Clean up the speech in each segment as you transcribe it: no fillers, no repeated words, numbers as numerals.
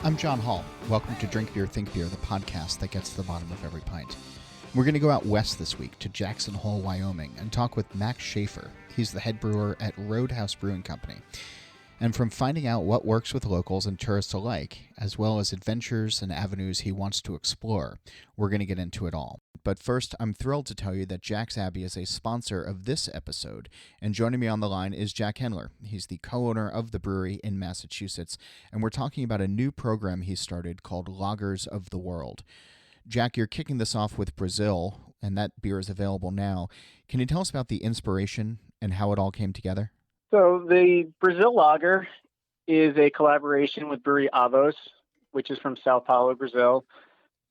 I'm John Holl. Welcome to Drink Beer, Think Beer, the podcast that gets to the bottom of every pint. We're going to go out west this week to Jackson Hole, Wyoming, and talk with Max Shafer. He's the head brewer at Roadhouse Brewing Company. And from finding out what works with locals and tourists alike, as well as adventures and avenues he wants to explore, we're going to get into it all. But first, I'm thrilled to tell you that Jack's Abbey is a sponsor of this episode, and joining me on the line is Jack Hendler. He's the co-owner of the brewery in Massachusetts, and we're talking about a new program he started called Lagers of the World. Jack, you're kicking this off with Brazil, and that beer is available now. Can you tell us about the inspiration and how it all came together? So the Brazil Lager is a collaboration with brewery Avos, which is from Sao Paulo, Brazil.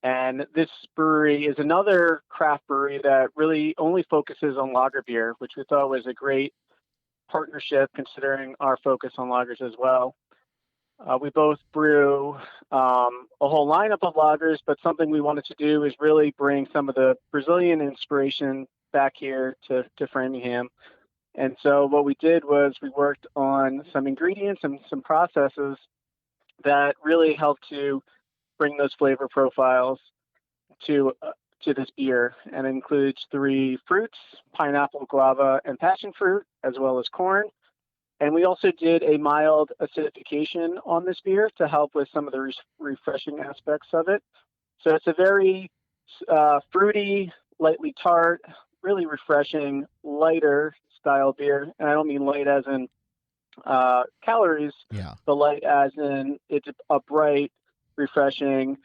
And this brewery is another craft brewery that really only focuses on lager beer, which we thought was a great partnership considering our focus on lagers as well. We both brew a whole lineup of lagers, but something we wanted to do is really bring some of the Brazilian inspiration back here to Framingham. And so what we did was we worked on some ingredients and some processes that really helped to bring those flavor profiles to this beer, and it includes 3 fruits: pineapple, guava, and passion fruit, as well as corn. And we also did a mild acidification on this beer to help with some of the refreshing aspects of it. So it's a very fruity, lightly tart, really refreshing, lighter style beer. And I don't mean light as in calories, but light as in it's a bright, refreshing,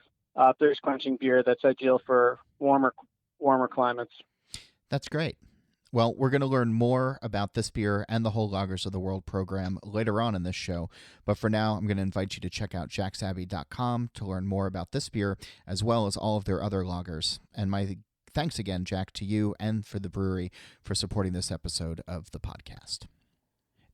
thirst quenching beer that's ideal for warmer climates. That's great. Well, we're going to learn more about this beer and the whole Lagers of the World program later on in this show. But for now, I'm going to invite you to check out jacksabbey.com to learn more about this beer, as well as all of their other lagers. And my thanks again, Jack, to you and for the brewery for supporting this episode of the podcast.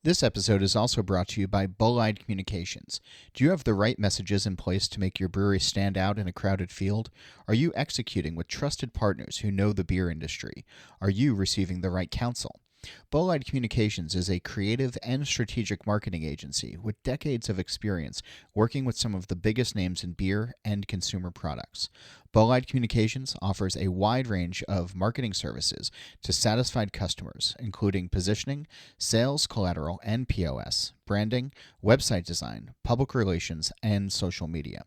This episode is also brought to you by Bull-Eyed Communications. Do you have the right messages in place to make your brewery stand out in a crowded field? Are you executing with trusted partners who know the beer industry? Are you receiving the right counsel? Bull-Eyed Communications is a creative and strategic marketing agency with decades of experience working with some of the biggest names in beer and consumer products. Bull-Eyed Communications offers a wide range of marketing services to satisfied customers, including positioning, sales, collateral, and POS, branding, website design, public relations, and social media.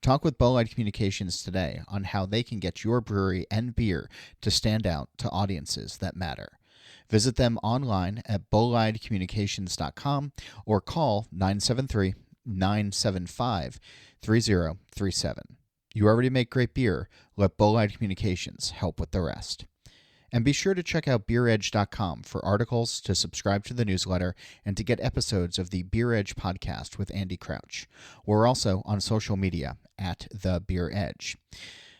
Talk with Bull-Eyed Communications today on how they can get your brewery and beer to stand out to audiences that matter. Visit them online at bulleyeddcommunications.com or call 973-975-3037. You already make great beer. Let Bull-Eyed Communications help with the rest. And be sure to check out beeredge.com for articles, to subscribe to the newsletter, and to get episodes of the Beer Edge podcast with Andy Crouch. We're also on social media at The Beer Edge.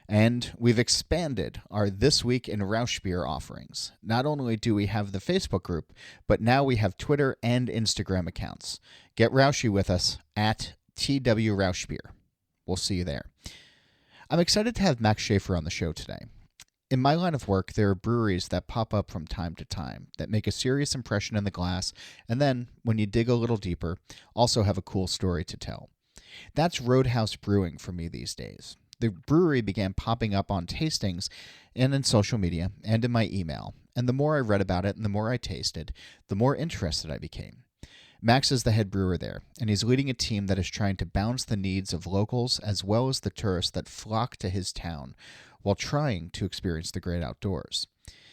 And we've expanded our This Week in Rausch Beer offerings. Not only do we have the Facebook group, but now we have Twitter and Instagram accounts. Get Rauschy with us at TW Rausch Beer. We'll see you there. I'm excited to have Max Shafer on the show today. In my line of work, there are breweries that pop up from time to time that make a serious impression in the glass, and then, when you dig a little deeper, also have a cool story to tell. That's Roadhouse Brewing for me these days. The brewery began popping up on tastings and in social media and in my email, and the more I read about it and the more I tasted, the more interested I became. Max is the head brewer there, and he's leading a team that is trying to balance the needs of locals as well as the tourists that flock to his town while trying to experience the great outdoors.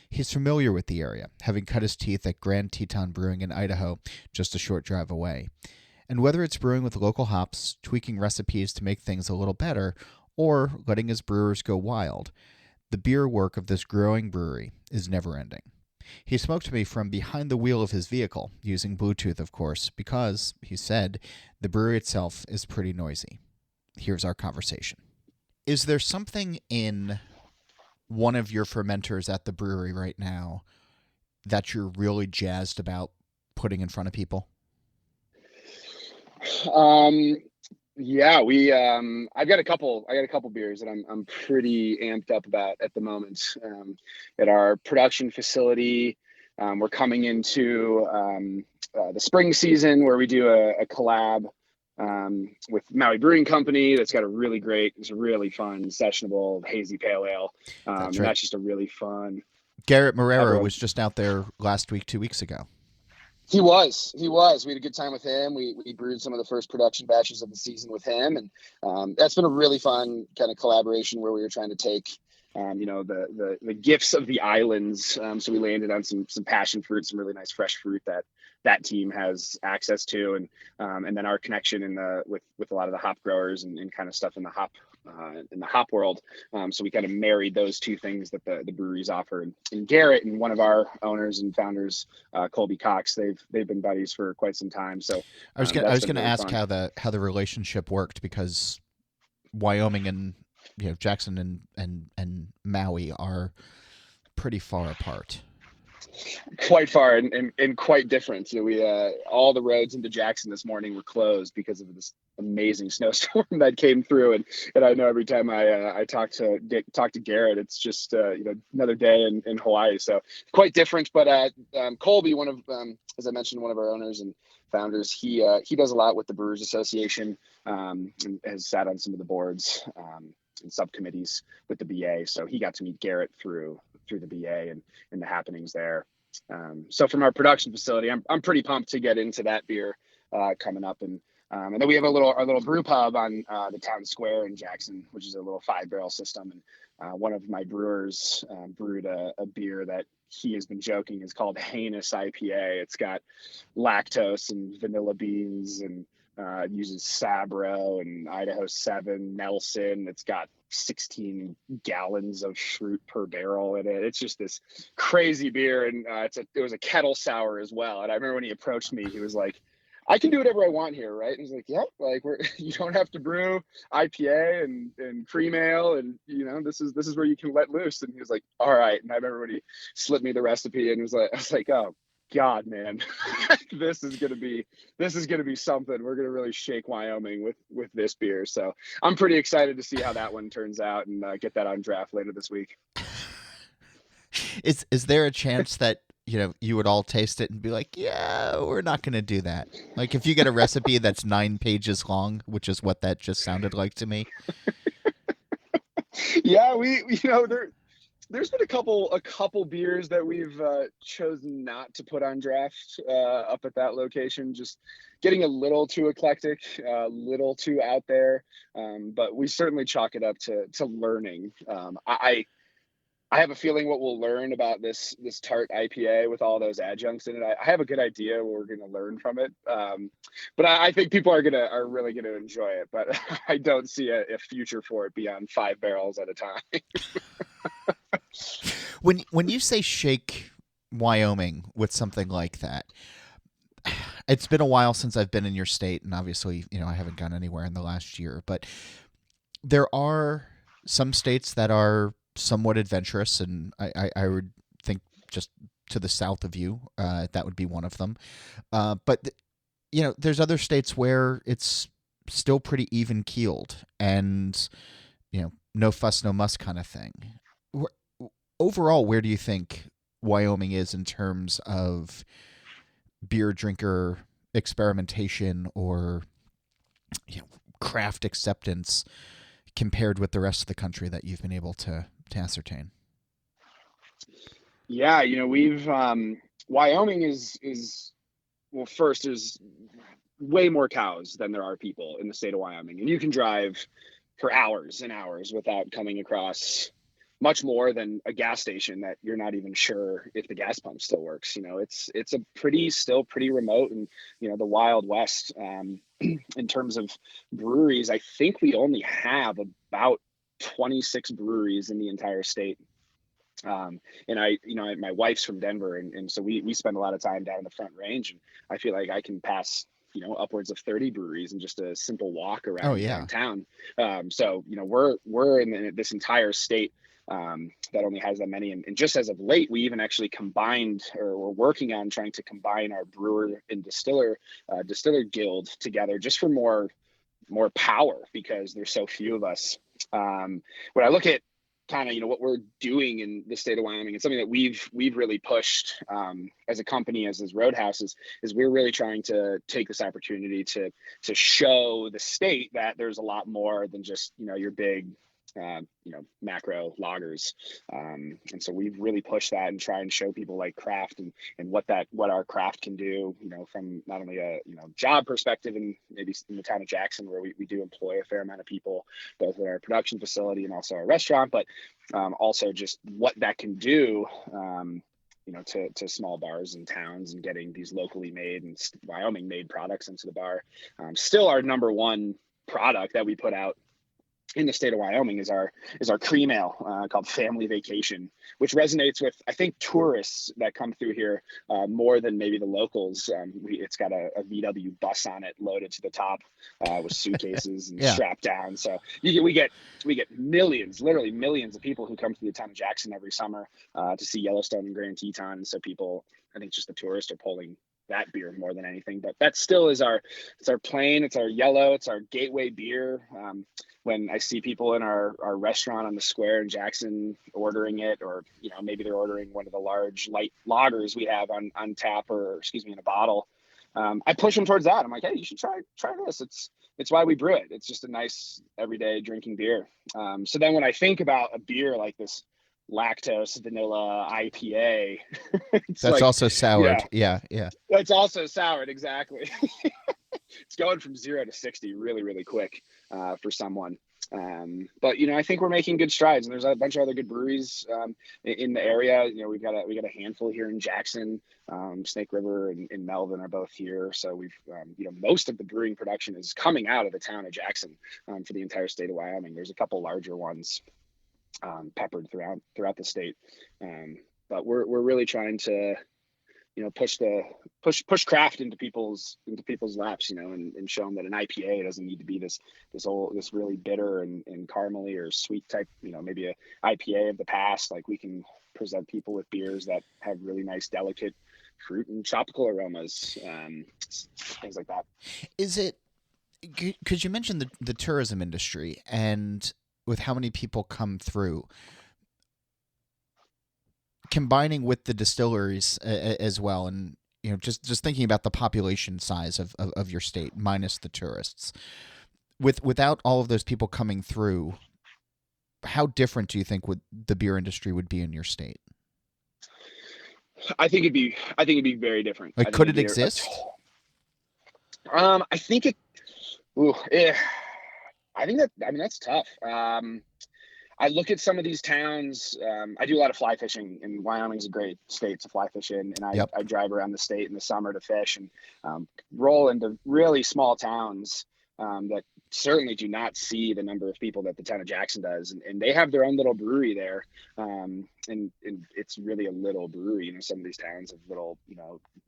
He's familiar with the area, having cut his teeth at Grand Teton Brewing in Idaho, just a short drive away. And whether it's brewing with local hops, tweaking recipes to make things a little better, or letting his brewers go wild, the beer work of this growing brewery is never-ending. He spoke to me from behind the wheel of his vehicle, using Bluetooth, of course, because, he said, the brewery itself is pretty noisy. Here's our conversation. Is there something in one of your fermenters at the brewery right now that you're really jazzed about putting in front of people? Yeah, I've got a couple beers that I'm pretty amped up about at the moment. At our production facility, we're coming into the spring season where we do a collab with Maui Brewing Company. That's got it's a really fun, sessionable, hazy pale ale. That's And right. that's just a really fun. Garrett Marrero Everyone, was just out there last week, 2 weeks ago. he was. We had a good time with him. We brewed some of the first production batches of the season with him, and that's been a really fun kind of collaboration where we were trying to take, the gifts of the islands. So we landed on some passion fruit, some really nice fresh fruit that team has access to, and then our connection with a lot of the hop growers and kind of stuff in the hop world. So we kind of married those two things that the breweries offer. And Garrett and one of our owners and founders, Colby Cox, they've been buddies for quite some time. So I was that's been gonna really ask fun. how the relationship worked, because Wyoming and Jackson and Maui are pretty far apart. Quite far and quite different. We all the roads into Jackson this morning were closed because of this amazing snowstorm that came through, and I know every time I talk to Garrett, it's just another day in Hawaii. So quite different. But Colby, one of as I mentioned, one of our owners and founders, he does a lot with the Brewers Association, and has sat on some of the boards and subcommittees with the BA. So he got to meet Garrett through the BA and the happenings there. So from our production facility, I'm pretty pumped to get into that beer coming up, and then we have our little brew pub on the town square in Jackson, which is a little 5-barrel system. And one of my brewers brewed a beer that he has been joking is called Heinous IPA. It's got lactose and vanilla beans, and uses Sabro and Idaho 7 Nelson. It's got 16 gallons of fruit per barrel in it. It's just this crazy beer, and it was a kettle sour as well. And I remember when he approached me, he was like, "I can do whatever I want here, right?" And he's like, "Yep, like you don't have to brew IPA and cream ale, and this is where you can let loose." And he was like, "All right." And I remember when he slipped me the recipe, and I was like, "Oh God, man, this is gonna be something. We're gonna really shake Wyoming with this beer." So I'm pretty excited to see how that one turns out, and get that on draft later this week. Is there a chance that you would all taste it and be like, yeah, we're not going to do that? Like, if you get a recipe that's 9 pages long, which is what that just sounded like to me. Yeah, there's been a couple beers that we've chosen not to put on draft up at that location, just getting a little too eclectic, a little too out there. But we certainly chalk it up to learning. I have a feeling what we'll learn about this tart IPA with all those adjuncts in it. I have a good idea what we're going to learn from it, but I think people are really gonna enjoy it. But I don't see a future for it beyond 5 barrels at a time. When you say shake Wyoming with something like that, it's been a while since I've been in your state, and obviously, I haven't gone anywhere in the last year. But there are some states that are somewhat adventurous, and I would think just to the south of you, that would be one of them. But there's other states where it's still pretty even keeled, and no fuss, no muss kind of thing. Overall, where do you think Wyoming is in terms of beer drinker experimentation or craft acceptance compared with the rest of the country that you've been able to ascertain? Yeah, we've Wyoming is well, first, there's way more cows than there are people in the state of Wyoming, and you can drive for hours and hours without coming across much more than a gas station that you're not even sure if the gas pump still works. It's still pretty remote, and the Wild West. In terms of breweries, I think we only have about 26 breweries in the entire state. And my wife's from Denver, and so we spend a lot of time down in the Front Range, and I feel like I can pass upwards of 30 breweries in just a simple walk around downtown. So we're in this entire state that only has that many, and just as of late, we even actually combined, or we're working on trying to combine our brewer and distiller guild together, just for more power, because there's so few of us. When I look at kind of, what we're doing in the state of Wyoming, and something that we've really pushed as a company, as Roadhouse, is we're really trying to take this opportunity to show the state that there's a lot more than just, your big macro loggers. And so we've really pushed that and try and show people like craft and what our craft can do, from not only a, job perspective and maybe in the town of Jackson, where we do employ a fair amount of people, both at our production facility and also our restaurant, but also just what that can do, to small bars and towns, and getting these locally made and Wyoming made products into the bar. Still our number one product that we put out in the state of Wyoming is our cream ale called Family Vacation, which resonates with, I think, tourists that come through here more than maybe the locals. It's got a VW bus on it, loaded to the top with suitcases and strapped down. So we get millions, literally millions of people who come to the town of Jackson every summer to see Yellowstone and Grand Teton. And so people, I think just the tourists, are pulling that beer more than anything. But that still is it's our plain, it's our yellow, it's our gateway beer. When I see people in our restaurant on the square in Jackson ordering it, or maybe they're ordering one of the large light lagers we have on tap, or in a bottle, I push them towards that. I'm like, hey, you should try this. It's why we brew it. It's just a nice everyday drinking beer. So then when I think about a beer like this lactose vanilla IPA, that's also soured. Yeah. That's also soured, exactly. It's going from 0 to 60 really, really quick for someone. But I think we're making good strides, and there's a bunch of other good breweries in the area. We got a handful here in Jackson. Snake River and Melvin are both here. So we've most of the brewing production is coming out of the town of Jackson for the entire state of Wyoming. There's a couple larger ones peppered throughout the state, but we're really trying to push craft into people's laps, and show them that an IPA doesn't need to be this really bitter and caramely or sweet type, maybe a IPA of the past. Like, we can present people with beers that have really nice, delicate fruit and tropical aromas, things like that. Is it, because you mentioned the tourism industry, and with how many people come through, combining with the distilleries as well, and just thinking about the population size of your state minus the tourists, without all of those people coming through, how different do you think the beer industry would be in your state? I think it'd be very different. Like, could it exist? I think it. That's tough. I look at some of these towns. I do a lot of fly fishing, and Wyoming's a great state to fly fish in. And I drive around the state in the summer to fish, and roll into really small towns that certainly do not see the number of people that the town of Jackson does. And they have their own little brewery there. And it's really a little brewery. Some of these towns have little,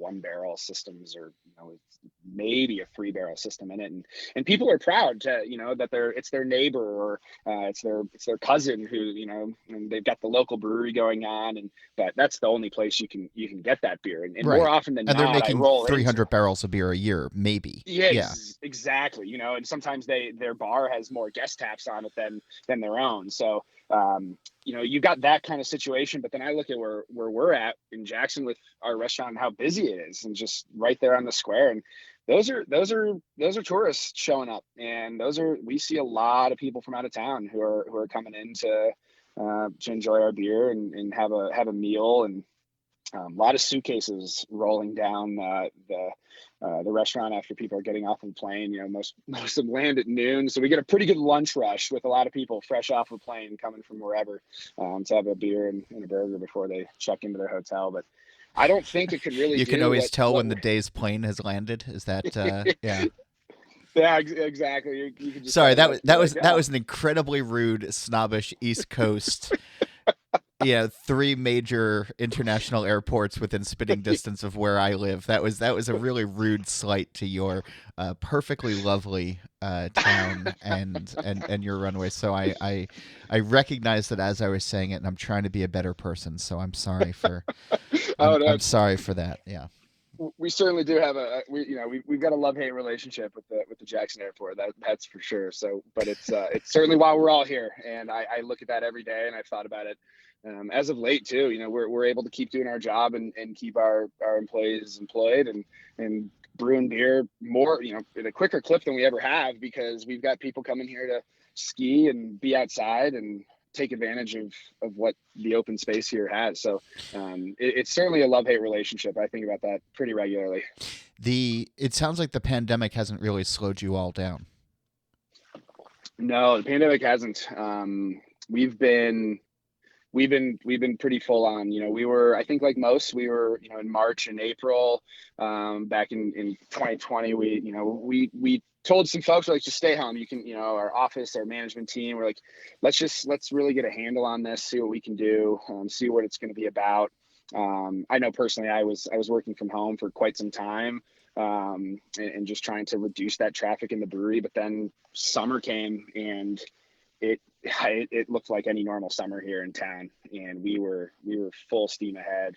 1-barrel systems, or, it's maybe a 3-barrel system in it. And people are proud to, that it's their neighbor, or it's their cousin who, and they've got the local brewery going on. But that's the only place you can get that beer. And right. More often than not, they're making 300 barrels of beer a year, maybe. Yeah. Exactly. And sometimes their bar has more guest taps on it than their own. So, you got that kind of situation, but then I look at where we're at in Jackson with our restaurant and how busy it is, and just right there on the square. And those are tourists showing up, and we see a lot of people from out of town who are coming in to enjoy our beer and have a meal, and a lot of suitcases rolling down the restaurant after people are getting off the plane. Most of them land at noon, so we get a pretty good lunch rush with a lot of people fresh off a plane coming from wherever to have a beer and a burger before they check into their hotel. But I don't think it could really. You can always tell when the day's plane has landed. Is that yeah? Yeah, exactly. You can just Sorry, that was an incredibly rude, snobbish East Coast. 3 major international airports within spitting distance of where I live. That was a really rude slight to your perfectly lovely town and your runway. So I recognized that as I was saying it, and I'm trying to be a better person. So I'm sorry for I'm sorry for that. Yeah. We certainly do have we've got a love-hate relationship with the Jackson Airport. That's for sure. So, but it's certainly why we're all here, and I look at that every day, and I've thought about it as of late too. We're able to keep doing our job and keep our employees employed and brewing beer more in a quicker clip than we ever have, because we've got people coming here to ski and be outside and take advantage of what the open space here has. So it's certainly a love-hate relationship. I think about that pretty regularly. It sounds like the pandemic hasn't really slowed you all down. No, the pandemic hasn't. We've been pretty full on. We were, I think, like most, we were in March and April back in 2020. We told some folks, like, just stay home. You can, our office, our management team, we're like, let's really get a handle on this, see what we can do, see what it's going to be about. I know personally, I was working from home for quite some time, and just trying to reduce that traffic in the brewery. But then summer came, and it looked like any normal summer here in town, and we were full steam ahead.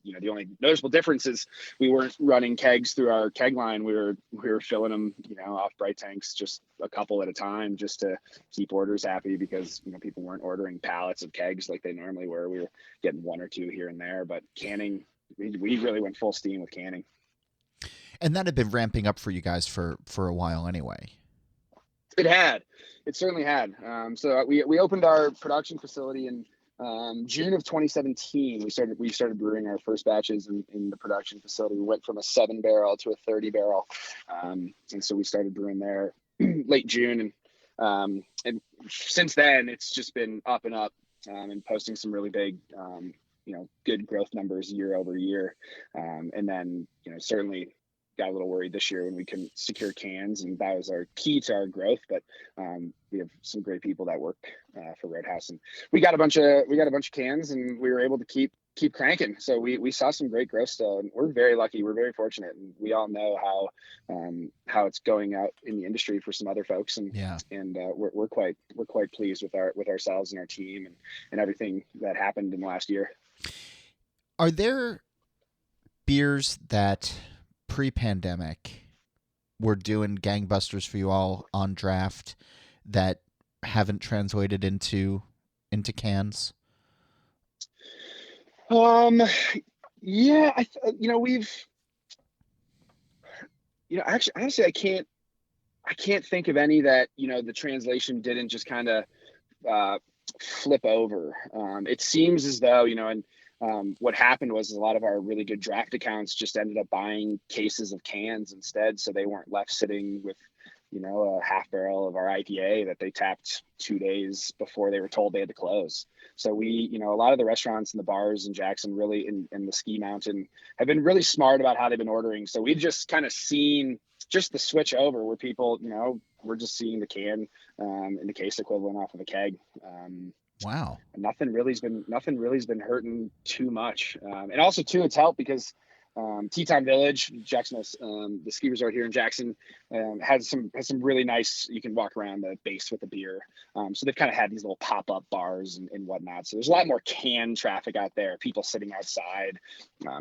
The only noticeable difference is we weren't running kegs through our keg line. We were filling them, off bright tanks, just a couple at a time, just to keep orders happy, because people weren't ordering pallets of kegs like they normally were. We were getting one or two here and there, but canning, we really went full steam with canning. And that had been ramping up for you guys for a while anyway. It certainly had. So we opened our production facility in June of 2017. We started brewing our first batches in the production facility. We went from a 7-barrel to a 30-barrel, and so we started brewing there late June, and since then it's just been up and up, and posting some really big good growth numbers year over year, and then certainly got a little worried this year when we couldn't secure cans, and that was our key to our growth. But we have some great people that work for Roadhouse, and we got a bunch of cans, and we were able to keep cranking. So we saw some great growth still, and we're very lucky. We're very fortunate, and we all know how it's going out in the industry for some other folks, and we're quite pleased with ourselves and our team and everything that happened in the last year. Are there beers that pre-pandemic were doing gangbusters for you all on draft that haven't translated into cans? Yeah, actually, honestly, I can't think of any that the translation didn't just kind of flip over. It seems as though and what happened was a lot of our really good draft accounts just ended up buying cases of cans instead, so they weren't left sitting with a half barrel of our IPA that they tapped 2 days before they were told they had to close. So we, a lot of the restaurants and the bars in Jackson, really in the ski mountain, have been really smart about how they've been ordering. So we've just kind of seen just the switch over where people, we're just seeing the can in the case equivalent off of a keg. Wow. Nothing really's been hurting too much. And also too, it's helped because Teton Village, Jackson, the ski resort here in Jackson, has some really nice, you can walk around the base with a beer. So they've kind of had these little pop-up bars and whatnot. So there's a lot more can traffic out there, people sitting outside,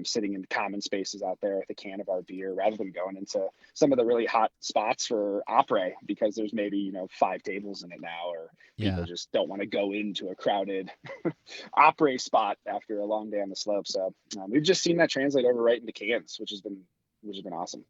sitting in common spaces out there with a can of our beer, rather than going into some of the really hot spots for Opry, because there's maybe 5 tables in it now, or people just don't want to go into a crowded Opry spot after a long day on the slope. So we've just seen that translate over right into cans, which has been awesome.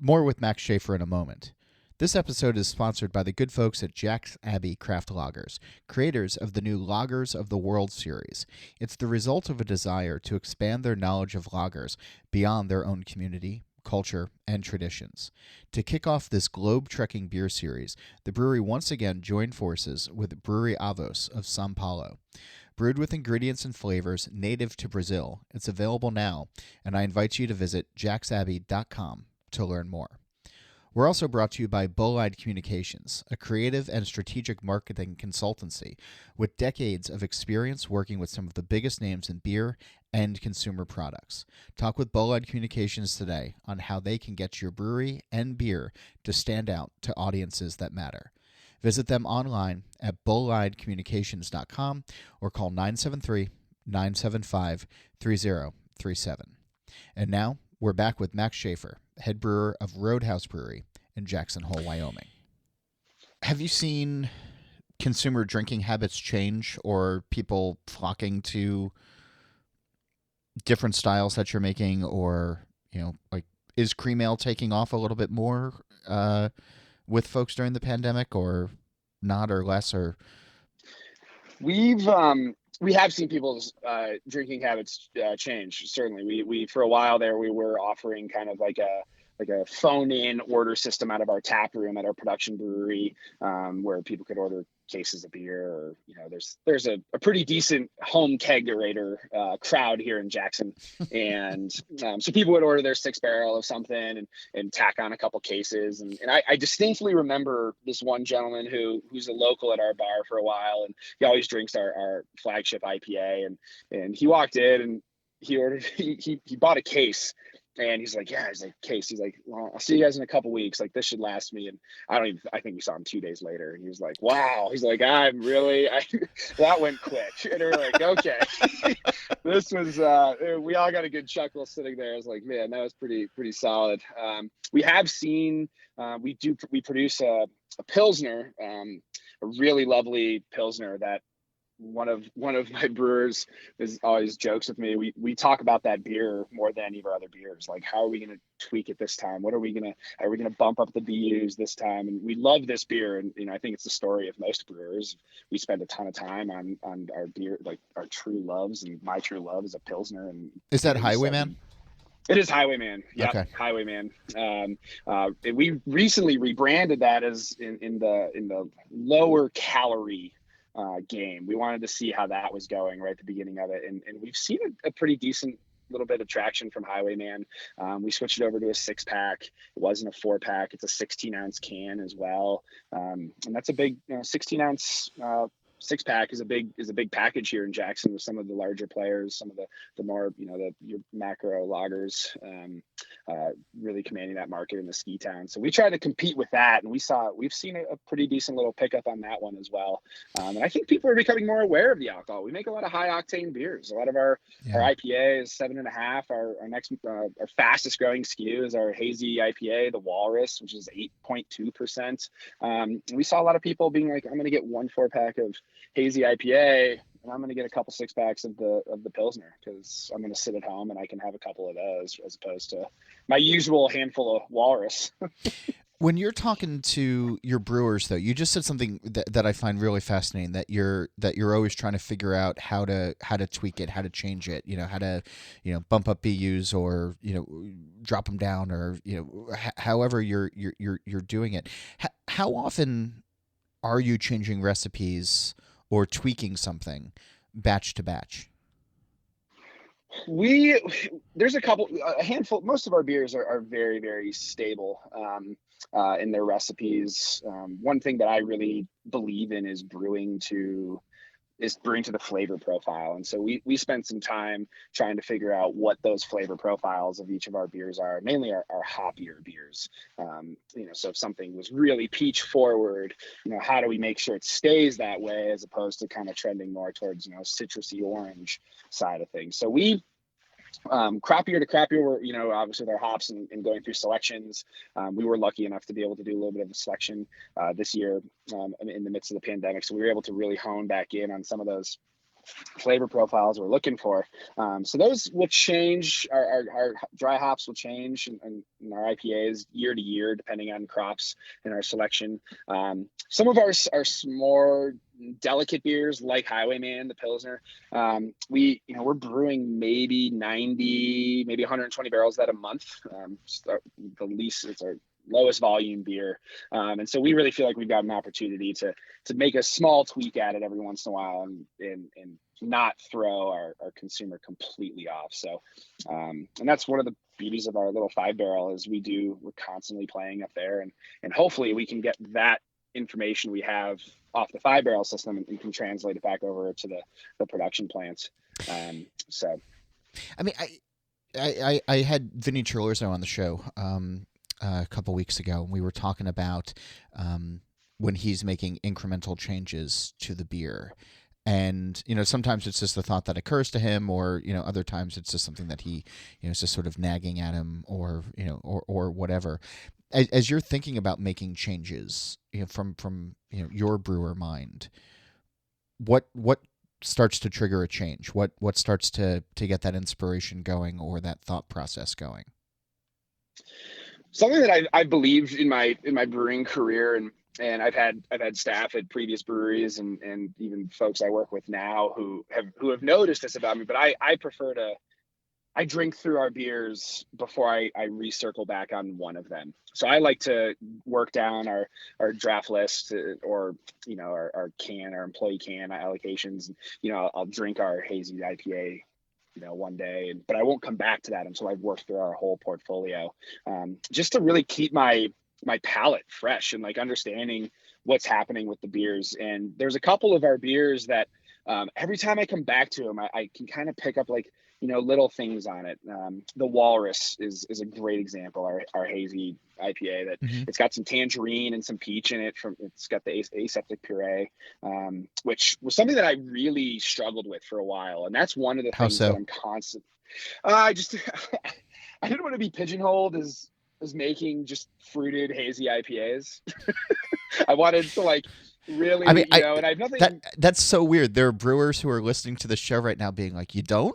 More with Max Shafer in a moment. This episode is sponsored by the good folks at Jack's Abbey Craft Lagers, creators of the new Lagers of the World series. It's the result of a desire to expand their knowledge of lagers beyond their own community, culture, and traditions. To kick off this globe-trekking beer series, the brewery once again joined forces with Brewery Avos of São Paulo. Brewed with ingredients and flavors native to Brazil, it's available now, and I invite you to visit jacksabbey.com to learn more. We're also brought to you by Bull-Eyed Communications, a creative and strategic marketing consultancy with decades of experience working with some of the biggest names in beer and consumer products. Talk with Bull-Eyed Communications today on how they can get your brewery and beer to stand out to audiences that matter. Visit them online at bulleyedcommunications.com or call 973-975-3037. And now, we're back with Max Shafer, head brewer of Roadhouse Brewery in Jackson Hole, Wyoming. Have you seen consumer drinking habits change, or people flocking to different styles that you're making, or like, is cream ale taking off a little bit more with folks during the pandemic, or not, or less, or? We have seen people's drinking habits change. Certainly, we for a while there we were offering kind of like a phone-in order system out of our tap room at our production brewery, where people could order cases of beer. Or there's a pretty decent home kegerator crowd here in Jackson, and so people would order their 6-barrel of something and tack on a couple cases. And I distinctly remember this one gentleman who's a local at our bar for a while, and he always drinks our flagship IPA. And he walked in and he ordered he bought a case. And he's like, yeah, he's like, case. He's like, well, I'll see you guys in a couple weeks. Like, this should last me. And I think we saw him 2 days later. And he was like, wow. He's like, that went quick. And we're like, okay. This was, we all got a good chuckle sitting there. I was like, man, that was pretty solid. We have seen, we produce a Pilsner, a really lovely Pilsner that one of my brewers always jokes with me. We talk about that beer more than any of our other beers. Like, how are we going to tweak it this time? Are we going to bump up the BUs this time? And we love this beer. And, I think it's the story of most brewers. We spend a ton of time on our beer, like our true loves, and my true love is a Pilsner. And is that Highwayman? It is Highwayman. Yeah. Okay. Highwayman. We recently rebranded that as in the lower calorie game. We wanted to see how that was going right at the beginning of it, and we've seen a pretty decent little bit of traction from Highwayman. We switched it over to a 6-pack. It wasn't a 4-pack. It's a 16-ounce can as well, and that's a big 16-ounce 6-pack is a big package here in Jackson with some of the larger players, some of the more your macro lagers, really commanding that market in the ski town. So we try to compete with that, and we've seen a pretty decent little pickup on that one as well. And I think people are becoming more aware of the alcohol. We make a lot of high octane beers. A lot of our IPA is 7.5. Our next our fastest growing SKU is our hazy IPA, the Walrus, which is 8.2%. We saw a lot of people being like, I'm going to get 1 4-pack of hazy IPA, and I'm going to get a couple 6-packs of the Pilsner, because I'm going to sit at home and I can have a couple of those as opposed to my usual handful of Walrus. When you're talking to your brewers, though, you just said something that I find really fascinating, that you're always trying to figure out how to tweak it, how to change it, how to bump up BUs, or drop them down, or however you're doing it. How often are you changing recipes or tweaking something batch to batch? There's a handful. Most of our beers are very, very stable in their recipes. One thing that I really believe in is brewing to the flavor profile. And so we spent some time trying to figure out what those flavor profiles of each of our beers are, mainly our hoppier beers. So if something was really peach forward, how do we make sure it stays that way, as opposed to kind of trending more towards, citrusy orange side of things. So crop year to crop year, we're, obviously with our hops and going through selections. We were lucky enough to be able to do a little bit of a selection this year in the midst of the pandemic. So we were able to really hone back in on some of those flavor profiles we're looking for. So those will change. Our dry hops will change, and our IPAs year to year, depending on crops and our selection. Some of our more delicate beers, like Highwayman, the Pilsner, we're brewing maybe 90, maybe 120 barrels that a month. It's our lowest volume beer. And so we really feel like we've got an opportunity to make a small tweak at it every once in a while, and not throw our consumer completely off. So, and that's one of the beauties of our little 5-barrel is we're constantly playing up there, and hopefully we can get that information we have off the 5-barrel system and can translate it back over to the production plants. So, I mean, I had Vinny Chilorzo on the show a couple weeks ago, and we were talking about when he's making incremental changes to the beer, And, sometimes it's just the thought that occurs to him, or, other times it's just something that he, is just sort of nagging at him, or, or whatever. As you're thinking about making changes, from your brewer mind, what starts to trigger a change? What starts to get that inspiration going, or that thought process going? Something that I believed in my brewing career, and I've had staff at previous breweries and even folks I work with now who have noticed this about me, but I prefer to drink through our beers before I recircle back on one of them. So I like to work down our draft list, or our employee can allocations. I'll drink our hazy IPA one day, but I won't come back to that until I've worked through our whole portfolio, just to really keep my palate fresh and like understanding what's happening with the beers. And there's a couple of our beers that every time I come back to them, I can kind of pick up like little things on it. The Walrus is a great example. Our hazy IPA that it's got some tangerine and some peach in it. It's got the aseptic puree, which was something that I really struggled with for a while, and that's one of the things that I'm constant. I just I didn't want to be pigeonholed as making just fruited hazy IPAs. I wanted to like really, and I have nothing. That's so weird. There are brewers who are listening to the show right now being like, "You don't?"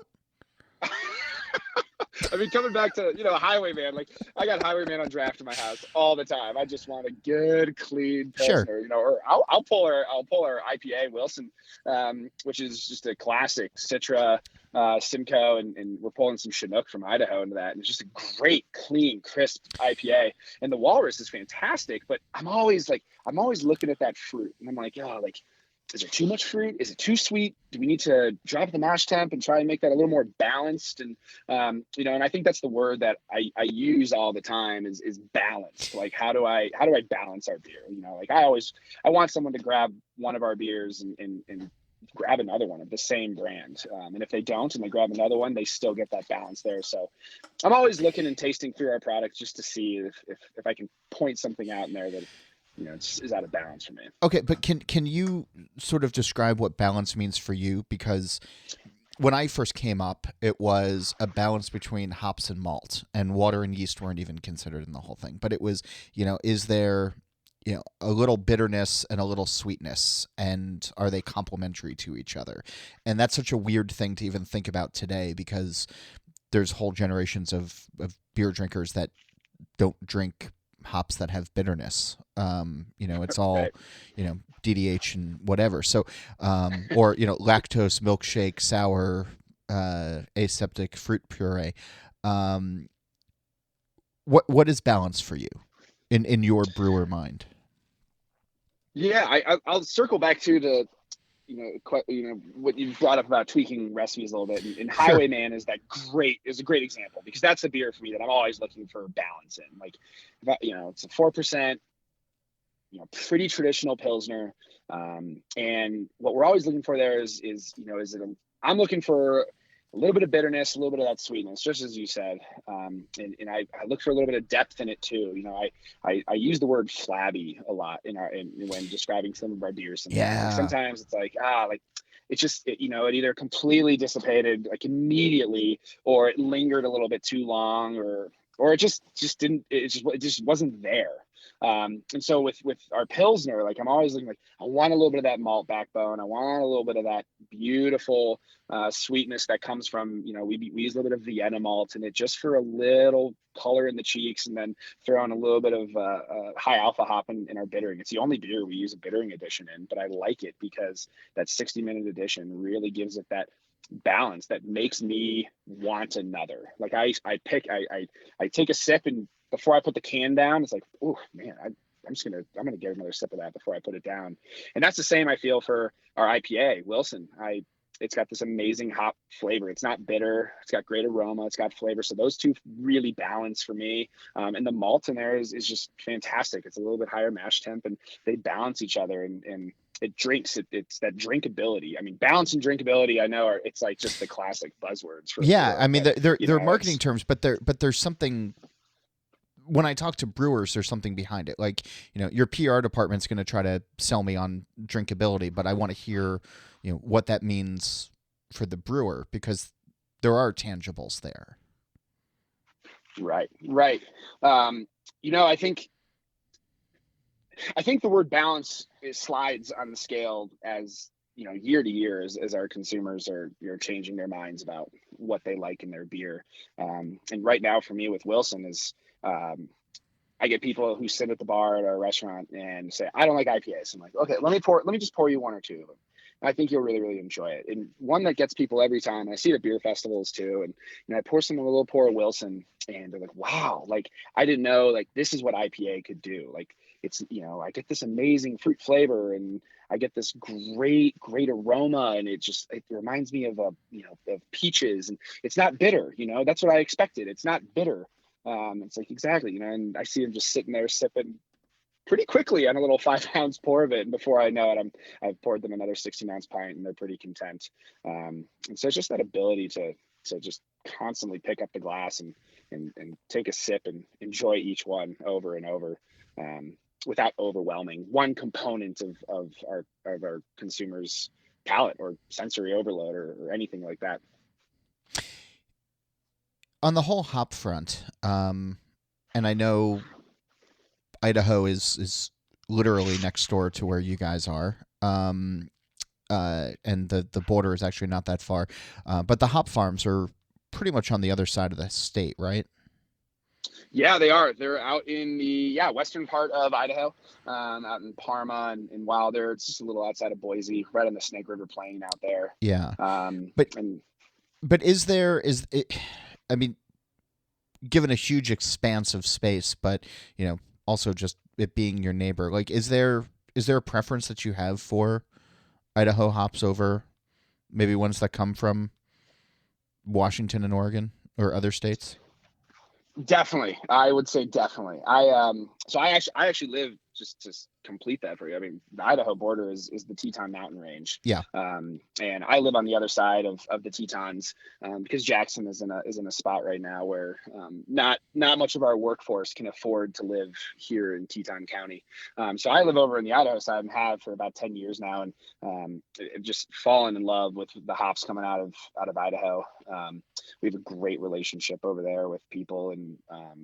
I mean, coming back to Highwayman, like I got Highwayman on draft in my house all the time. I just want a good, clean Pilsner, or I'll pull our IPA Wilson, which is just a classic Citra, Simcoe, and we're pulling some Chinook from Idaho into that, and it's just a great, clean, crisp IPA. And the Walrus is fantastic, but I'm always looking at that fruit, and I'm like, is there too much fruit? Is it too sweet? Do we need to drop the mash temp and try and make that a little more balanced? And, and I think that's the word that I use all the time is balanced. Like, how do I balance our beer? I want someone to grab one of our beers and grab another one of the same brand. And if they don't, and they grab another one, they still get that balance there. So I'm always looking and tasting through our products just to see if I can point something out in there that, is out of balance for me. Okay, but can you sort of describe what balance means for you? Because when I first came up, it was a balance between hops and malt, and water and yeast weren't even considered in the whole thing. But it was, is there, a little bitterness and a little sweetness, and are they complementary to each other? And that's such a weird thing to even think about today, because there's whole generations of beer drinkers that don't drink hops that have bitterness. It's all, right. DDH and whatever. So, or, lactose, milkshake, sour, aseptic fruit puree. What is balance for you in your brewer mind? Yeah, I'll circle back to the, what you brought up about tweaking recipes a little bit, and Highwayman is a great example, because that's a beer for me that I'm always looking for balance in. Like, it's a 4%, pretty traditional Pilsner. And what we're always looking for there is I'm looking for a little bit of bitterness, a little bit of that sweetness, just as you said. And I look for a little bit of depth in it too. I use the word flabby a lot when describing some of our beers. Sometimes it's like, it's just, it either completely dissipated like immediately, or it lingered a little bit too long, or it just wasn't there. And so with our Pilsner, like I'm always looking like, I want a little bit of that malt backbone. I want a little bit of that beautiful sweetness that comes from, we use a little bit of Vienna malt in it just for a little color in the cheeks, and then throw in a little bit of high alpha hop in our bittering. It's the only beer we use a bittering addition in, but I like it because that 60-minute addition really gives it that balance that makes me want another. Like I take a sip, and before I put the can down, it's like, oh man, I'm gonna get another sip of that before I put it down. And that's the same I feel for our IPA Wilson. It's got this amazing hop flavor. It's not bitter. It's got great aroma. It's got flavor. So those two really balance for me. And the malt in there is just fantastic. It's a little bit higher mash temp, and they balance each other, and it drinks. It's that drinkability. I mean, balance and drinkability, I know it's like just the classic buzzwords. They're marketing terms, but there's something when I talk to brewers, there's something behind it. Like, your PR department's going to try to sell me on drinkability, but I want to hear, what that means for the brewer, because there are tangibles there. Right. I think the word balance slides on the scale as year to year as our consumers are changing their minds about what they like in their beer. And right now for me with Wilson is I get people who sit at the bar at our restaurant and say, I don't like IPAs. I'm like, okay, let me just pour you one or two of them. I think you'll really, really enjoy it. And one that gets people every time, I see it at beer festivals too. And I pour someone a little pour of Wilson and they're like, wow, like I didn't know like this is what IPA could do. Like it's, I get this amazing fruit flavor and I get this great aroma. And it reminds me of of peaches, and it's not bitter, that's what I expected. It's not bitter. It's like, exactly, and I see them just sitting there sipping pretty quickly on a little 5 ounce pour of it. And before I know it, I've poured them another 16 ounce pint and they're pretty content. And so it's just that ability to just constantly pick up the glass and take a sip and enjoy each one over and over, without overwhelming one component of our consumers' palate or sensory overload or anything like that. On the whole hop front, and I know Idaho is literally next door to where you guys are, and the border is actually not that far, but the hop farms are pretty much on the other side of the state, right? Yeah, they are. They're out in the western part of Idaho, out in Parma and Wilder. It's just a little outside of Boise, right on the Snake River Plain out there. Yeah, but is it? I mean, given a huge expanse of space, but also just it being your neighbor, like is there a preference that you have for Idaho hops over maybe ones that come from Washington and Oregon or other states? Definitely, I would say definitely. I actually live, just to complete that for you. I mean, the Idaho border is the Teton Mountain Range. Yeah. And I live on the other side of the Tetons, because Jackson is in a spot right now where not much of our workforce can afford to live here in Teton County. So I live over in the Idaho side and have for about 10 years now, and just fallen in love with the hops coming out of Idaho. We have a great relationship over there with people and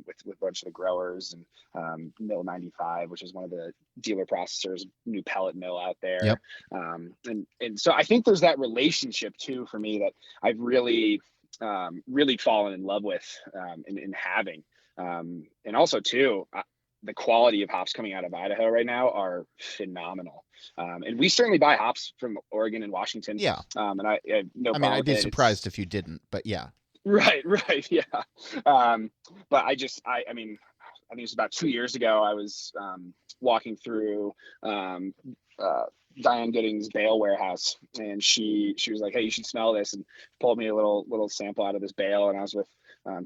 with a bunch of the growers and Mill 95, which is one of the dealer processors, new pellet mill out there. Yep. And so I think there's that relationship too for me that I've really fallen in love with in having. And also too, the quality of hops coming out of Idaho right now are phenomenal. And we certainly buy hops from Oregon and Washington. Yeah. And I have no problem I'd be with it. surprised if you didn't, but yeah. Right. Yeah. But I mean, I think it was about 2 years ago, I was walking through Diane Gooding's bale warehouse, and she was like, hey, you should smell this, and pulled me a little sample out of this bale. And I was with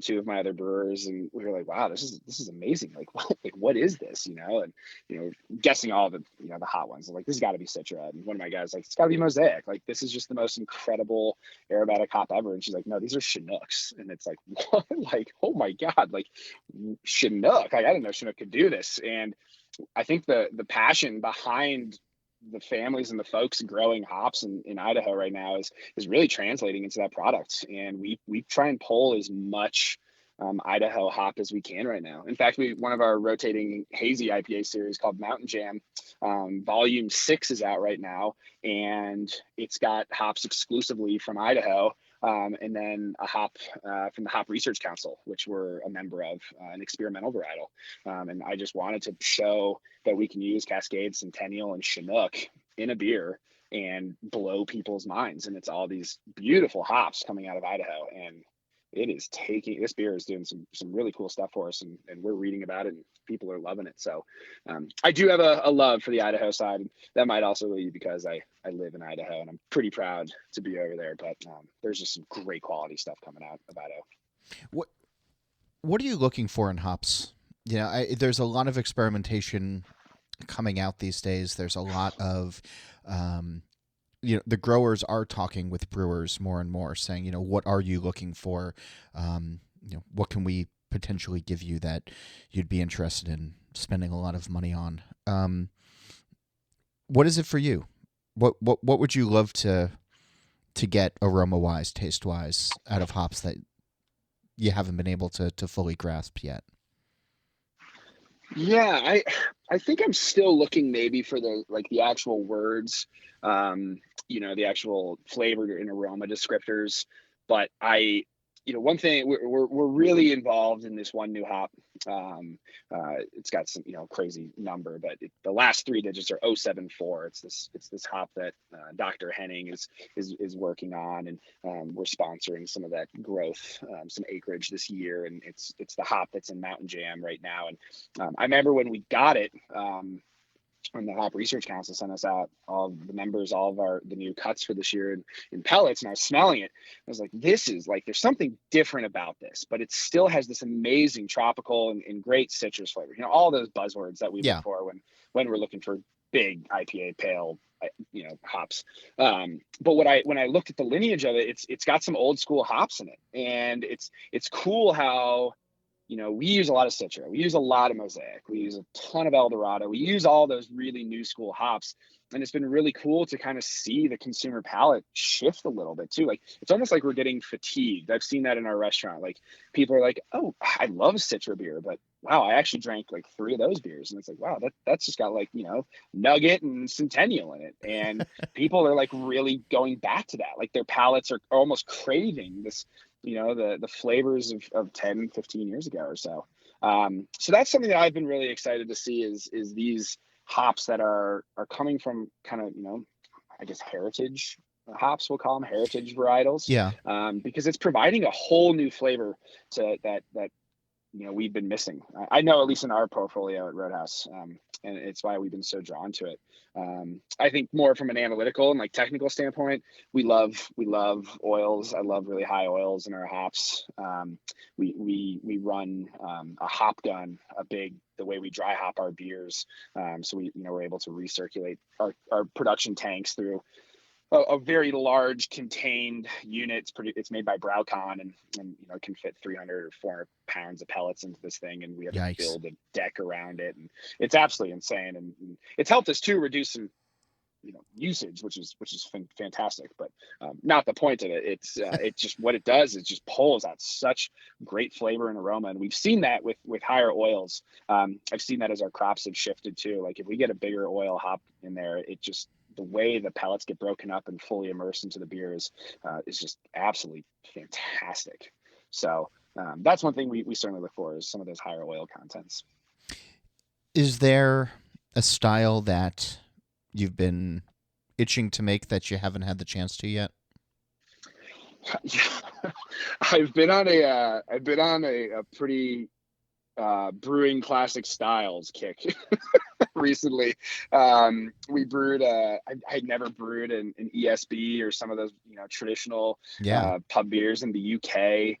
two of my other brewers, and we were like, wow, this is amazing. Like what is this? And guessing all the the hot ones. I'm like, this has got to be Citra. And one of my guys like, it's got to be Mosaic. Like, this is just the most incredible aromatic hop ever. And she's like, no, these are Chinooks. And it's like, what? Like, oh my God, like Chinook. Like, I didn't know Chinook could do this. And I think the passion behind the families and the folks growing hops in Idaho right now is really translating into that product. And we try and pull as much Idaho hop as we can right now. In fact, one of our rotating hazy IPA series called Mountain Jam, volume 6 is out right now, and it's got hops exclusively from Idaho. And then a hop from the Hop Research Council, which we're a member of, an experimental varietal. And I just wanted to show that we can use Cascade, Centennial, and Chinook in a beer and blow people's minds. And it's all these beautiful hops coming out of Idaho. And this beer is doing some really cool stuff for us, and we're reading about it and people are loving it. So I do have a love for the Idaho side. That might also be because I live in Idaho and I'm pretty proud to be over there, but there's just some great quality stuff coming out of Idaho. What are you looking for in hops? There's a lot of experimentation coming out these days. There's a lot of the growers are talking with brewers more and more, saying, what are you looking for? What can we potentially give you that you'd be interested in spending a lot of money on. What is it for you? What would you love to get aroma wise, taste wise out of hops that you haven't been able to fully grasp yet? Yeah, I think I'm still looking maybe for the actual words, the actual flavor and aroma descriptors. But one thing we're really involved in this one new hop. It's got some crazy number, but the last three digits are 074. It's this hop that Dr. Henning is working on, and we're sponsoring some of that growth, some acreage this year, and it's the hop that's in Mountain Jam right now. And I remember when we got it. When the Hop Research Council sent us out, all the members, all of the new cuts for this year in pellets, and I was smelling it. I was like, this is like, there's something different about this, but it still has this amazing tropical and great citrus flavor. All those buzzwords that we look for when we're looking for big IPA pale, hops. But when I looked at the lineage of it, it's got some old school hops in it, and it's cool how. We use a lot of Citra. We use a lot of Mosaic. We use a ton of Eldorado. We use all those really new school hops. And it's been really cool to kind of see the consumer palate shift a little bit too. Like, it's almost like we're getting fatigued. I've seen that in our restaurant. Like, people are like, oh, I love Citra beer, but wow, I actually drank like 3 of those beers. And it's like, wow, that's just got like, Nugget and Centennial in it. And people are like really going back to that. Like, their palates are almost craving this, the flavors of 10, 15 years ago or so. So that's something that I've been really excited to see is these hops that are coming from kind of, I guess heritage hops, we'll call them heritage varietals. Yeah. Because it's providing a whole new flavor to that we've been missing. I know, at least in our portfolio at Roadhouse, and it's why we've been so drawn to it. I think more from an analytical and like technical standpoint, we love oils. I love really high oils in our hops. We run a hop gun, the way we dry hop our beers. So we're able to recirculate our production tanks through a very large contained unit. It's made by Browcon, and can fit 300 or 400 pounds of pellets into this thing, and we have to build a deck around it, and it's absolutely insane. And it's helped us too reduce some usage, which is fantastic, but not the point of it. It's just what it does is just pulls out such great flavor and aroma, and we've seen that with higher oils. I've seen that as our crops have shifted too. Like, if we get a bigger oil hop in there, it just, the way the pellets get broken up and fully immersed into the beers is just absolutely fantastic. So that's one thing we certainly look for, is some of those higher oil contents. Is there a style that you've been itching to make that you haven't had the chance to yet? I've been on a pretty brewing classic styles kick recently. We brewed I'd never brewed an ESB or some of those traditional pub beers in the UK.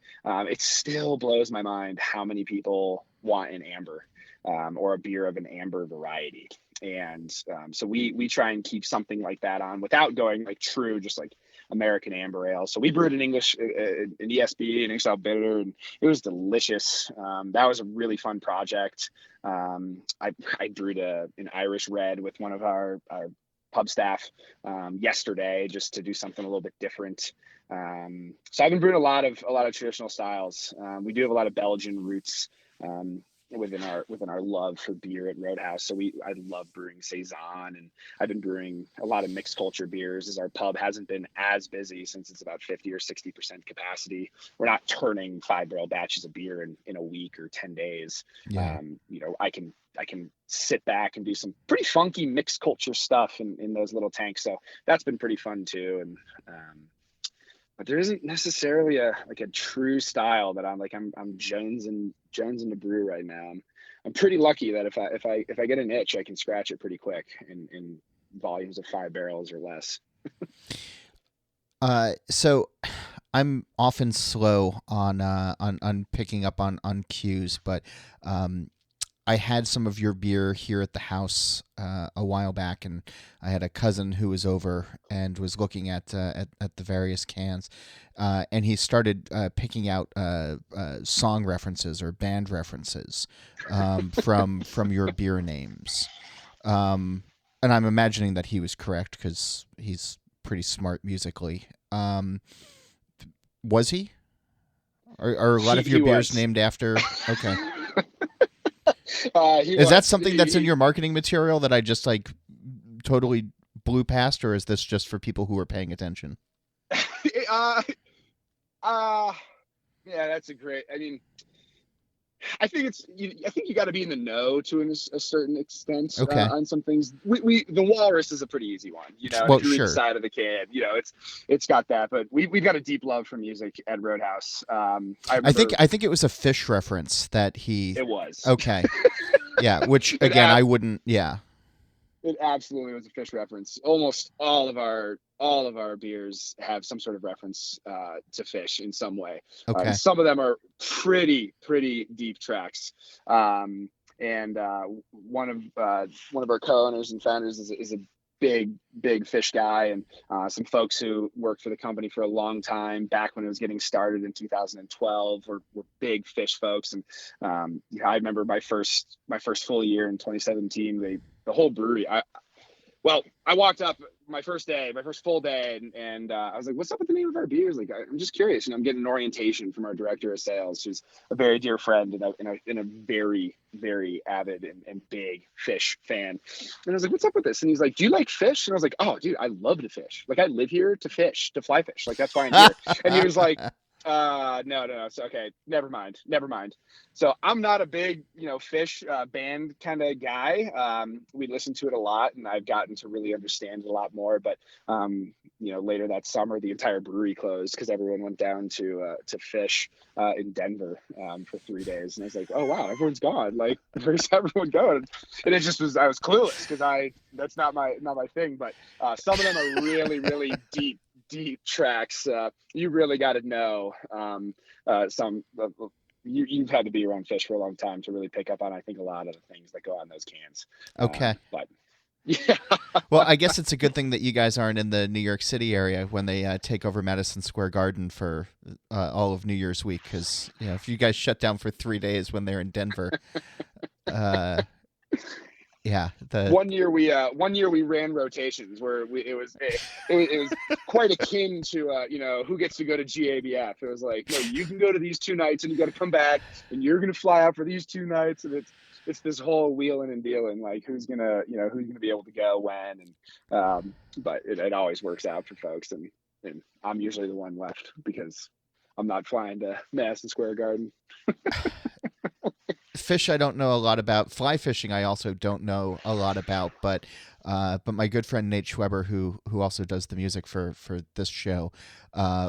It still blows my mind how many people want an amber or a beer of an amber variety. And so we try and keep something like that on without going like true, just like American amber ale. So we brewed an ESB, an English style bitter, and it was delicious. That was a really fun project. I brewed an Irish red with one of our pub staff yesterday, just to do something a little bit different. So I've been brewing a lot of traditional styles. We do have a lot of Belgian roots within our love for beer at Roadhouse. So I love brewing Saison, and I've been brewing a lot of mixed culture beers, as our pub hasn't been as busy since it's about 50 or 60% capacity. We're not turning 5-barrel batches of beer in a week or 10 days. Yeah. I can sit back and do some pretty funky mixed culture stuff in those little tanks. So that's been pretty fun too. And but there isn't necessarily a true style that I'm jonesing to brew right now. I'm pretty lucky that if I get an itch, I can scratch it pretty quick in volumes of 5 barrels or less. So I'm often slow on picking up on cues, but I had some of your beer here at the house a while back, and I had a cousin who was over and was looking at the various cans, and he started picking out song references or band references from your beer names. And I'm imagining that he was correct because he's pretty smart musically. Was he? Are a lot of your He beers was. named after? Okay. He Is that was. something that's in your marketing material that I just like totally blew past, or is this just for people who are paying attention? uh, uh, yeah, that's a great. I mean, I think I think you got to be in the know to a certain extent Okay. on some things. The walrus is a pretty easy one, you know. And Well, if you read the sure. side of the can, you know, it's got that. But we've got a deep love for music at Roadhouse. I think it was a fish reference that he. It was. Okay. Yeah. Which again, I wouldn't. Yeah. It absolutely was a fish reference. Almost all of our beers have some sort of reference to fish in some way. Okay. Some of them are pretty deep tracks. And one of our co-owners and founders is a big fish guy, and some folks who worked for the company for a long time back when it was getting started in 2012 were big fish folks. And I remember my first full year in 2017. The whole brewery. I walked up my first full day, and I was like, "What's up with the name of our beers?" Like, I'm just curious. I'm getting an orientation from our director of sales, who's a very dear friend and a very avid and big fish fan. And I was like, "What's up with this?" And he's like, "Do you like fish?" And I was like, "Oh, dude, I love to fish. Like, I live here to fish, to fly fish. Like, that's why I'm here." And he was like, no, so okay, never mind. So I'm not a big fish band kind of guy. We listen to it a lot, and I've gotten to really understand it a lot more. But later that summer, the entire brewery closed because everyone went down to fish in Denver for 3 days. And I was like, oh wow, everyone's gone. Like, where's everyone going? And it just was, I was clueless because that's not my thing. But some of them are really deep tracks. You really got to know you've had to be around fish for a long time to really pick up on, I think, a lot of the things that go on those cans. Okay. But yeah. Well, I guess it's a good thing that you guys aren't in the New York City area when they take over Madison Square Garden for all of New Year's week, because if you guys shut down for 3 days when they're in Denver, yeah. One year we ran rotations where it was quite akin to who gets to go to GABF. It was like, no, you can go to these 2 nights and you got to come back and you're gonna fly out for these 2 nights, and it's this whole wheeling and dealing, like who's gonna be able to go when, and but it always works out for folks, and I'm usually the one left because I'm not flying to Madison Square Garden. Fish I don't know a lot about. Fly fishing I also don't know a lot about, but my good friend Nate Schweber, who also does the music for this show,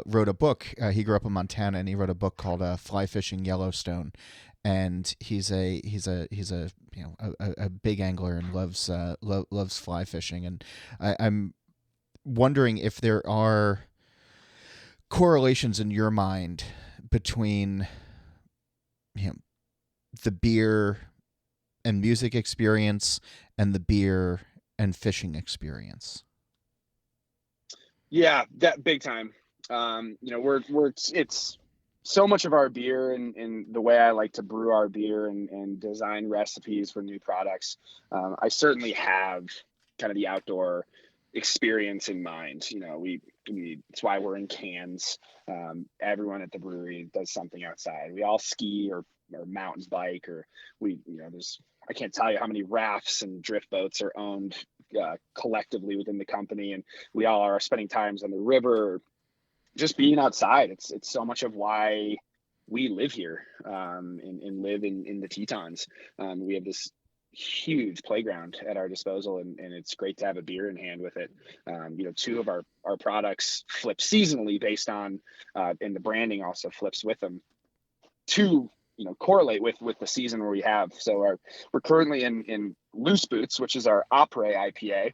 wrote a book. He grew up in Montana, and he wrote a book called Fly Fishing Yellowstone. And he's a big angler and loves fly fishing. And I'm wondering if there are correlations in your mind between the beer and music experience and the beer and fishing experience. Yeah, that big time. It's so much of our beer and the way I like to brew our beer and design recipes for new products. I certainly have kind of the outdoor experience in mind. It's why we're in cans. Everyone at the brewery does something outside. We all ski or mountain bike, or I can't tell you how many rafts and drift boats are owned collectively within the company, and we all are spending times on the river, just being outside. It's so much of why we live here and live in the Tetons. We have this huge playground at our disposal, and it's great to have a beer in hand with it. 2 of our products flip seasonally based on and the branding also flips with them to correlate with the season where we have. So we're currently in Loose Boots, which is our Opry IPA,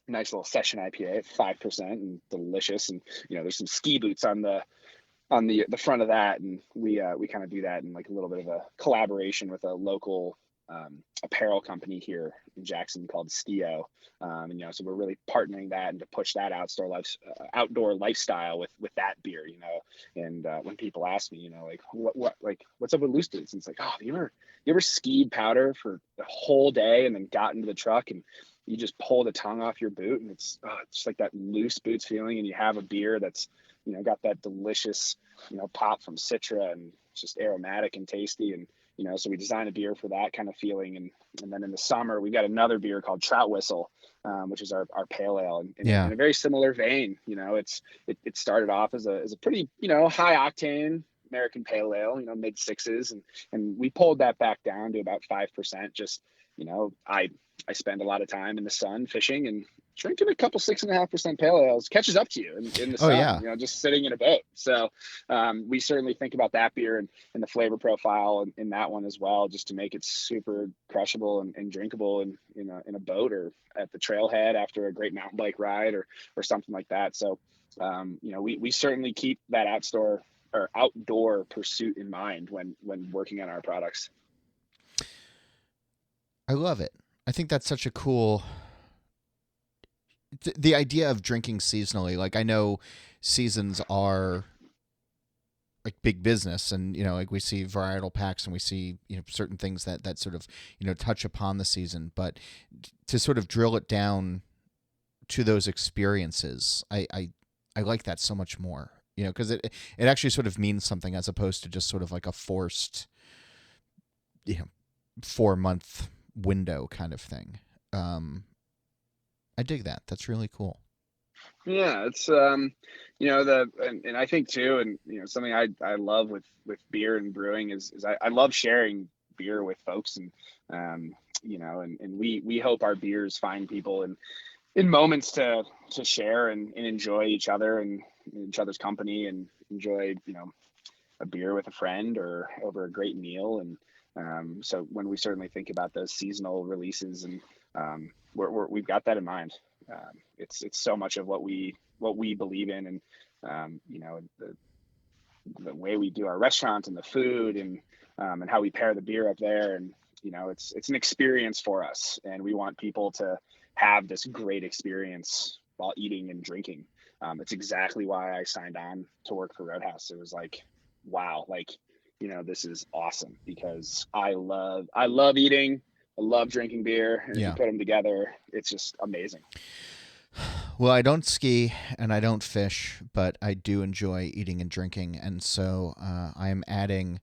nice little session IPA at 5% and delicious. And there's some ski boots on the front of that, and we kind of do that in like a little bit of a collaboration with a local apparel company here in Jackson called Stio. And, so we're really partnering that and to push that outdoor lifestyle with that beer, and when people ask me, like what's up with loose boots? And it's like, oh, you ever skied powder for the whole day and then got into the truck and you just pull the tongue off your boot and it's just like that loose boots feeling, and you have a beer that's, got that delicious, pop from Citra and it's just aromatic and tasty. And, so we designed a beer for that kind of feeling. And then in the summer, we got another beer called Trout Whistle, which is our pale ale. And in a very similar vein, it started off as a pretty, high octane American pale ale, mid sixes. And we pulled that back down to about 5%. Just, I spend a lot of time in the sun fishing, and drinking a couple 6.5% pale ales catches up to you in the sun, just sitting in a boat. So we certainly think about that beer and the flavor profile in that one as well, just to make it super crushable and drinkable in a boat or at the trailhead after a great mountain bike ride or something like that. So, we certainly keep that outdoor pursuit in mind when working on our products. I love it. I think that's such a cool... The idea of drinking seasonally, like I know seasons are like big business, and like we see varietal packs and we see certain things that sort of touch upon the season, but to sort of drill it down to those experiences, I like that so much more, because it actually sort of means something as opposed to just sort of like a forced 4-month window kind of thing. I dig that. That's really cool. Yeah, it's and I think too, and something I love with beer and brewing is I love sharing beer with folks, and and we hope our beers find people in moments to share and enjoy each other and each other's company, and enjoy a beer with a friend or over a great meal. And so when we certainly think about those seasonal releases, and we've got that in mind. It's so much of what we believe in, and the way we do our restaurant and the food, and how we pair the beer up there, and it's an experience for us, and we want people to have this great experience while eating and drinking. It's exactly why I signed on to work for Roadhouse. It was like, wow, this is awesome, because I love eating. I love drinking beer, and if you put them together, it's just amazing. Well, I don't ski and I don't fish, but I do enjoy eating and drinking, and so I am adding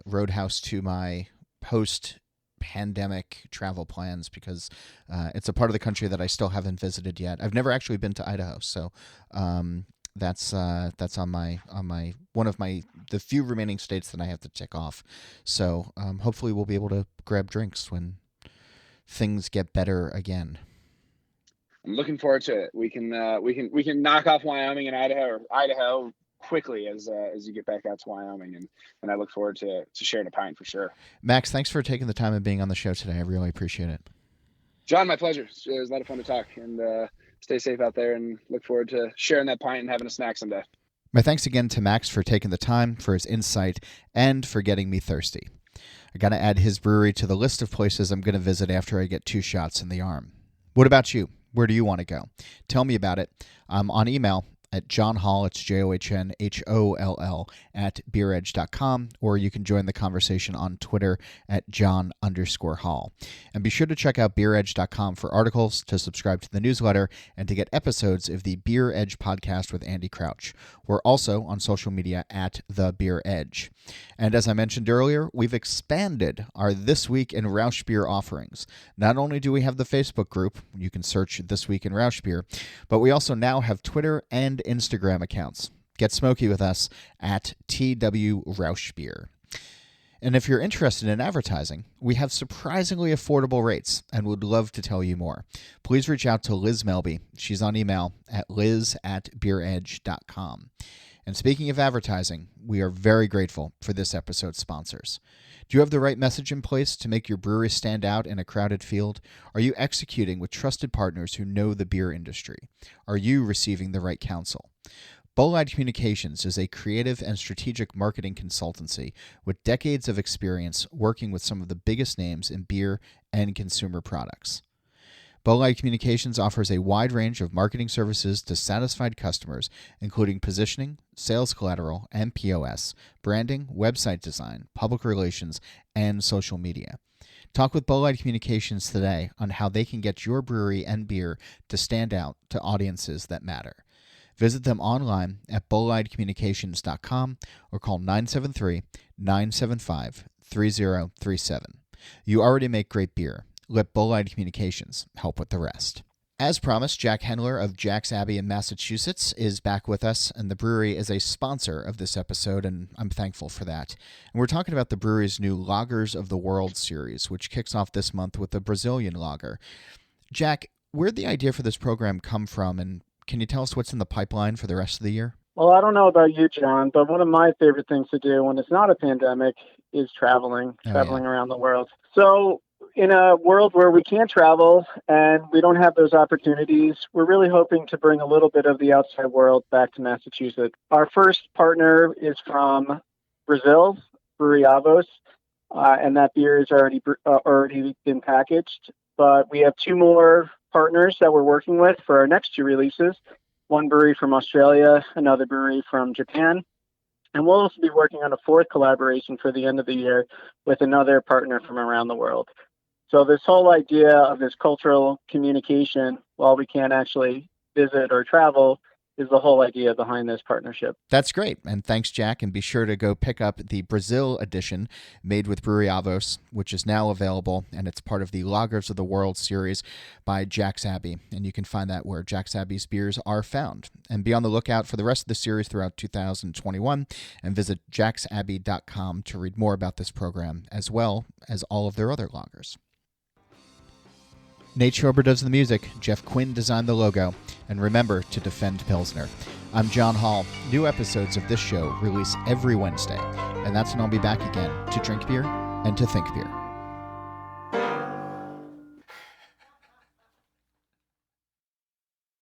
Roadhouse to my post-pandemic travel plans, because it's a part of the country that I still haven't visited yet. I've never actually been to Idaho, so that's on my one of the few remaining states that I have to tick off. So hopefully we'll be able to grab drinks when things get better again. I'm looking forward to it. We can knock off Wyoming and Idaho quickly as you get back out to Wyoming, and I look forward to sharing a pint for sure. Max, thanks for taking the time and being on the show today. I really appreciate it. John, my pleasure. It was a lot of fun to talk, and stay safe out there, and look forward to sharing that pint and having a snack someday. My thanks again to Max for taking the time, for his insight, and for getting me thirsty. I got to add his brewery to the list of places I'm going to visit after I get 2 shots in the arm. What about you? Where do you want to go? Tell me about it. I'm on email at John Holl, it's JOHNHOLL at beeredge.com, or you can join the conversation on Twitter at John_Holl. And be sure to check out beeredge.com for articles, to subscribe to the newsletter, and to get episodes of the Beer Edge podcast with Andy Crouch. We're also on social media at The Beer Edge. And as I mentioned earlier, we've expanded our This Week in Rausch Beer offerings. Not only do we have the Facebook group, you can search This Week in Rausch Beer, but we also now have Twitter and Instagram accounts. Get smoky with us at TW Rausch Beer. And if you're interested in advertising, we have surprisingly affordable rates and would love to tell you more. Please reach out to Liz Melby. She's on email at liz@beeredge.com. And speaking of advertising, we are very grateful for this episode's sponsors. Do you have the right message in place to make your brewery stand out in a crowded field? Are you executing with trusted partners who know the beer industry? Are you receiving the right counsel? Bolide Communications is a creative and strategic marketing consultancy with decades of experience working with some of the biggest names in beer and consumer products. Bolide Communications offers a wide range of marketing services to satisfied customers, including positioning, sales collateral, and POS, branding, website design, public relations, and social media. Talk with Bolide Communications today on how they can get your brewery and beer to stand out to audiences that matter. Visit them online at bolidecommunications.com or call 973-975-3037. You already make great beer. Let Bolide Communications help with the rest. As promised, Jack Hendler of Jack's Abbey in Massachusetts is back with us, and the brewery is a sponsor of this episode, and I'm thankful for that. And we're talking about the brewery's new Lagers of the World series, which kicks off this month with a Brazilian lager. Jack, where'd the idea for this program come from, and can you tell us what's in the pipeline for the rest of the year? Well, I don't know about you, John, but one of my favorite things to do when it's not a pandemic is traveling around the world. So in a world where we can't travel and we don't have those opportunities, we're really hoping to bring a little bit of the outside world back to Massachusetts. Our first partner is from Brazil, Brewery Avos, and that beer is already been packaged. But we have two more partners that we're working with for our next two releases. One brewery from Australia, another brewery from Japan. And we'll also be working on a fourth collaboration for the end of the year with another partner from around the world. So this whole idea of this cultural communication, while we can't actually visit or travel, is the whole idea behind this partnership. That's great. And thanks, Jack. And be sure to go pick up the Brazil edition made with Brewery Avos, which is now available. And it's part of the Lagers of the World series by Jack's Abbey. And you can find that where Jack's Abbey's beers are found. And be on the lookout for the rest of the series throughout 2021. And visit jacksabbey.com to read more about this program, as well as all of their other lagers. Nate Schober does the music, Jeff Quinn designed the logo, and remember to defend Pilsner. I'm John Holl. New episodes of this show release every Wednesday, and that's when I'll be back again to drink beer and to think beer.